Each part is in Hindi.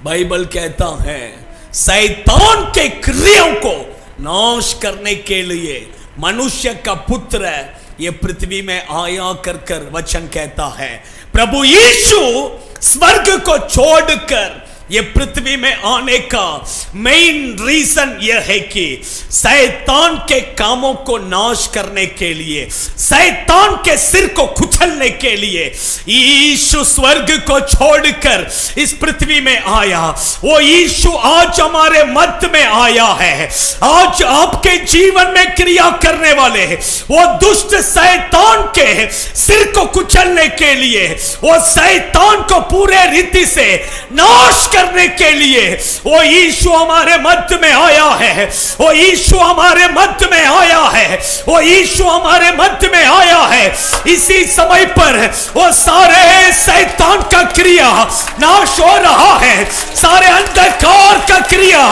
बाइबल कहता है शैतान के क्रियाओं को नाश करने के लिए मनुष्य का पुत्र ये पृथ्वी में आया कर वचन कहता है। प्रभु यीशु स्वर्ग को छोड़कर ये पृथ्वी में आने का मेन रीजन यह है कि शैतान के कामों को नाश करने के लिए, शैतान के सिर को कुचलने के लिए यीशु स्वर्ग को छोड़कर इस पृथ्वी में आया। वो यीशु आज हमारे मध्य में आया है, आज आपके जीवन में क्रिया करने वाले वो दुष्ट शैतान के सिर को कुचलने के लिए, वो शैतान को पूरे रीति से नाश करने के लिए वो यीशु हमारे मध्य में आया है। वो यीशु हमारे मध्य में आया है। वो यीशु हमारे मध्य में आया है। इसी समय पर वो सारे शैतान का क्रिया नाश हो रहा है, सारे अंधकार का क्रिया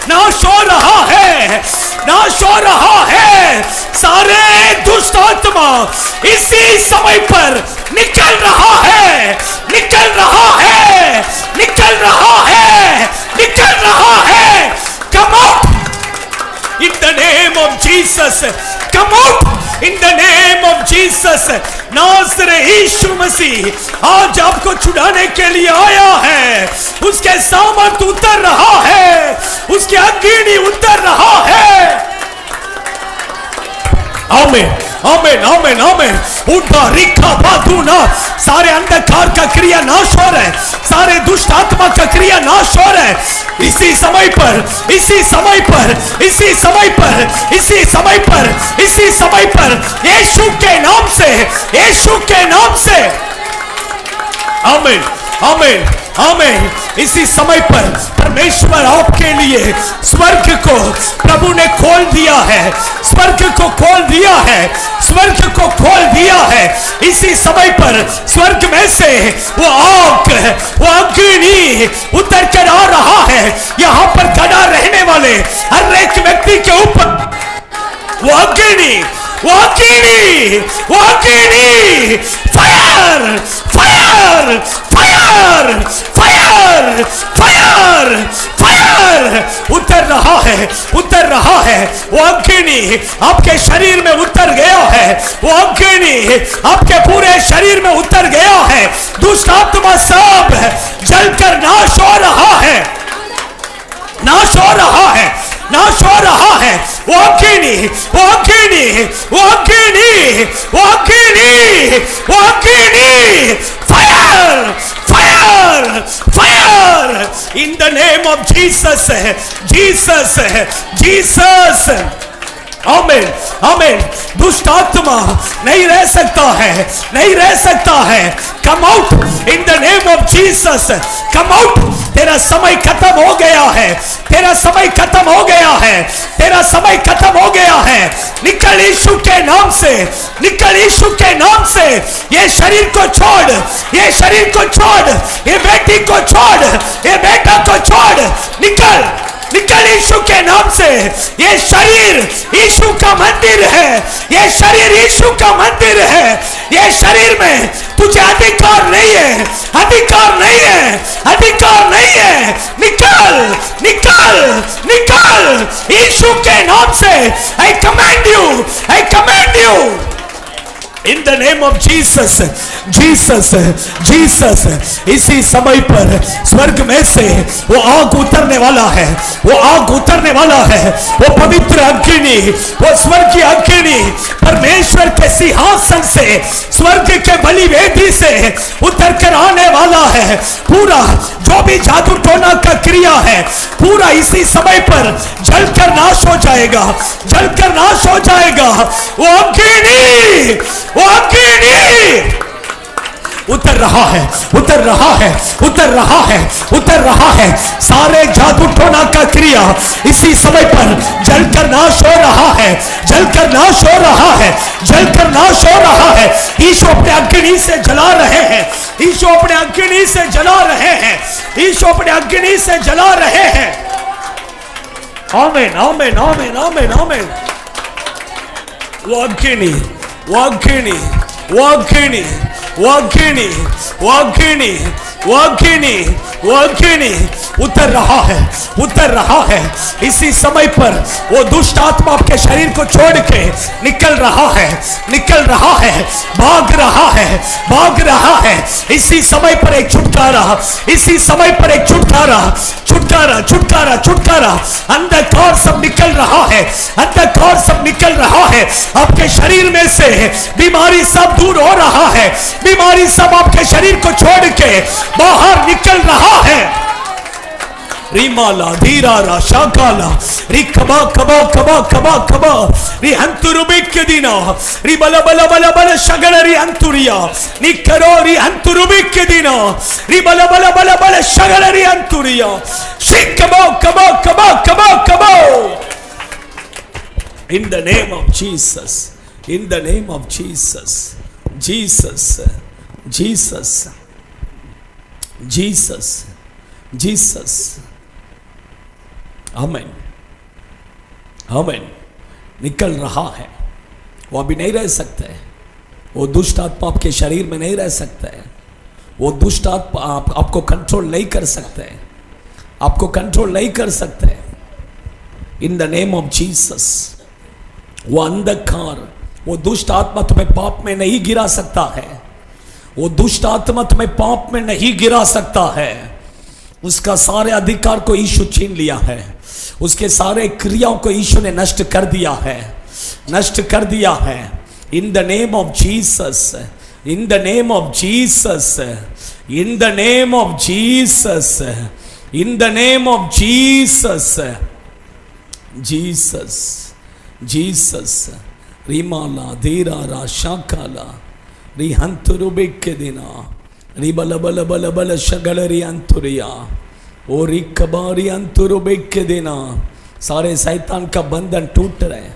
नाश हो रहा है, नाश हो रहा है। सारे दुष्ट आत्मा इसी समय पर निकल रहा है, निकल रहा है, निकल रहा है, निकल रहा है। Come out in the name of Jesus. Come out in the name of Jesus. नाज़रेत यीशु मसीह आज आपको छुड़ाने के लिए आया है। उसके सामर्थ उतर रहा है, उसकी अग्नि उतर रहा है। आमीन, आमीन, आमीन, आमीन। उठा रिखा बादूना, सारे अंधकार का क्रिया नाश हो रहा है, सारे दुष्ट आत्मा का क्रिया नाश हो रहा है। इसी समय पर, इसी समय पर, इसी समय पर, इसी समय पर, इसी समय पर यीशु के नाम से, यीशु के नाम से। आमीन, आमीन, आमीन। इसी समय पर परमेश्वर आपके लिए स्वर्ग को प्रभु ने खोल दिया है, स्वर्ग को खोल दिया है, स्वर्ग को खोल दिया है। इसी समय पर स्वर्ग में से वो आग, वो अग्नि उतर कर आ रहा है। यहाँ पर खड़ा रहने वाले हर एक व्यक्ति के ऊपर वो अग्नि, वो अग्नि, वो अग्नि, fire, fire, fire, fire, fire, fire उतर रहा है, उतर रहा है। वो अग्नि आपके शरीर में उतर गया है, वो अग्नि आपके पूरे शरीर में उतर गया है। दुष्ट आत्मा सब जलकर नाश हो रहा है, नाश हो रहा है, नाश हो रहा है। वो अग्नि, वो अग्नि, वो अग्नि, वो अग्नि, वो अग्नि, fire, fire, fire in the name of Jesus, Jesus, Jesus. आमीन, आमीन। दुष्ट आत्मा नहीं रह सकता है, नहीं रह सकता है। Come out in the name of Jesus, come out. तेरा समय खत्म हो गया है, तेरा समय खत्म हो गया है, तेरा समय खत्म हो गया है। निकल यीशु के नाम से, निकल यीशु के नाम से। ये शरीर को छोड़, ये शरीर को छोड़, ये बेटी को छोड़, ये बेटा को छोड़। निकल, निकल यीशु के नाम से। ये शरीर यीशु का मंदिर है, ये शरीर यीशु का मंदिर है। ये शरीर में तुझे अधिकार नहीं है, अधिकार नहीं है, अधिकार नहीं है। निकल, निकल, निकल यीशु के नाम से। I command you, I command you in the name of Jesus, Jesus, Jesus। इसी समय पर स्वर्ग में से वो आग उतरने वाला है, वो आग उतरने वाला है। वो पवित्र अग्नि, वो स्वर्ग की अग्नि परमेश्वर के सिंहासन से, स्वर्ग के बलिवेदी से उतर कर आने वाला है। पूरा जो भी जादू टोना का क्रिया है पूरा इसी समय पर जलकर नाश हो जाएगा, जलकर नाश हो जाएगा। वो अग्नि, वो अग्नि उतर रहा है, उतर रहा है, उतर रहा है, उतर रहा है। सारे जादू टोना का क्रिया इसी समय पर जलकर नाश हो रहा है, जलकर नाश हो रहा है, जलकर नाश हो रहा है। यीशु अपने अग्नि से जला रहे हैं, यीशु अपने अग्नि से जला रहे हैं, यीशु अपने अग्नि से जला रहे हैं। आमीन, आमीन, आमीन, आमीन, आमीन। वो अग्नि, वो अग्नि, वो अग्नि, वो अग्नि, वो अग्नि, वो अग्नि, वो अग्नि उतर रहा है, उतर रहा है। इसी समय पर वो दुष्ट आत्मा आपके शरीर को छोड़ के निकल रहा है, निकल रहा है, भाग रहा है, भाग रहा है। इसी समय पर एक छुटकारा, इसी समय पर एक छुटकारा, छुटकारा छुटकारा छुटकारा। अंधकार सब निकल रहा है, अंधकार सब निकल रहा है। आपके शरीर में से बीमारी सब दूर हो रहा है, बीमारी सब आपके शरीर को छोड़ के बाहर निकल रहा है। रिमाला धीरारा शाकाला रि कबा कबा कबा कबा कबा रि हंतुरुबिक के दिना रि बला बला बला बला शगल रि हंतुरिया नि करो रि हंतुरुबिक के दिना रि बला बला बला बला शगल रि हंतुरिया शिक कबा कबा कबा कबा कबा। In the name of Jesus, in the name of Jesus, Jesus, Jesus, Jesus, Jesus, आमेन, आमेन। निकल रहा है, वो अभी नहीं रह सकता है। वो दुष्ट आत्मा आपके शरीर में नहीं रह सकता है। वो दुष्ट आत्मा आपको कंट्रोल नहीं कर सकता है, आपको कंट्रोल नहीं कर सकता है। In the name of Jesus, वो अंधकार, वो दुष्ट आत्मा तुम्हें पाप में नहीं गिरा सकता है। वो दुष्ट आत्मा तुम्हें पाप में नहीं गिरा सकता है। उसका सारे अधिकार को यीशु छीन लिया है, उसके सारे क्रियाओं को यीशु ने नष्ट कर दिया है, नष्ट कर दिया है। In the name of Jesus, in the name of Jesus, in the name of Jesus, in the name of Jesus, Jesus, Jesus. रिमाला धीरारा शाकाला रि हंतुरुबिक के दिना रि बल बल बल बल शगल रि अंतुरिया ओ रि कबारी अंतुरुबिक के दिना। सारे शैतान का बंधन टूट रहे,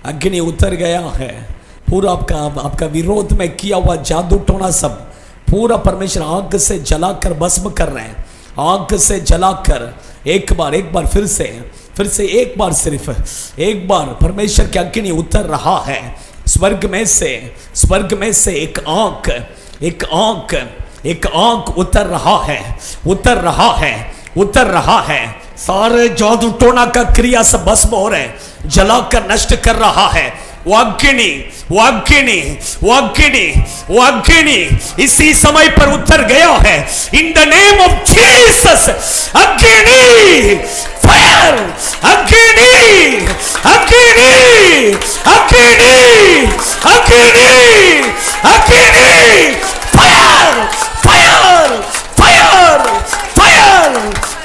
अग्नि उतर गया है। पूरा आपका विरोध में किया हुआ जादू टोना सब पूरा परमेश्वर आग से जलाकर भस्म कर रहे हैं, आग से जलाकर। एक बार फिर से एक बार, सिर्फ एक बार परमेश्वर की अग्नि उतर रहा है। स्वर्ग में से एक आंख, एक आंख, एक आंख उतर रहा है, उतर रहा है, उतर रहा है। सारे जादू टोना का क्रिया सब भस्म हो रहे, जलाकर नष्ट कर रहा है। वो अग्नि, वो अग्नि, वो अग्नि, वो अग्नि इसी समय पर उतर गया है। In the name of Jesus, अग्नि, फायर, अग्नि, अग्नि, अग्नि, अग्नि, अग्नि, fire, fire, fire, fire,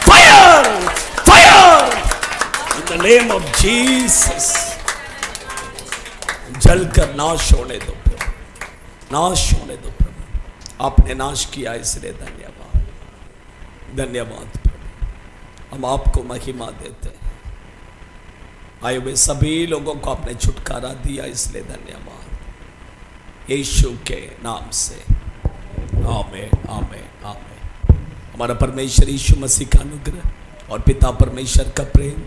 fire, fire. In the name of Jesus जलकर नाश होने दो प्रभु, नाश होने दो प्रभु। आपने नाश किया इसलिए धन्यवाद, धन्यवाद प्रभु। हम आपको महिमा देते हैं। आए हुए सभी लोगों को आपने छुटकारा दिया इसलिए धन्यवाद, यीशु के नाम से आमीन, आमीन, आमीन। हमारा परमेश्वर यीशु मसीह का अनुग्रह और पिता परमेश्वर का प्रेम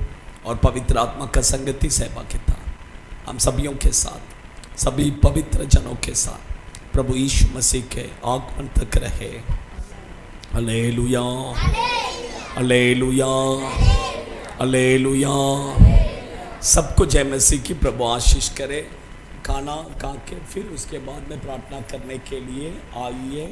और पवित्र आत्मा का संगति सेवा के था हम सभियों के साथ, सभी पवित्र जनों के साथ प्रभु यीशु मसीह के आगमन तक रहे। Hallelujah, hallelujah, hallelujah. सबको जय मसीह की प्रभु आशीष करे। खाना खा के फिर उसके बाद में प्रार्थना करने के लिए आइए।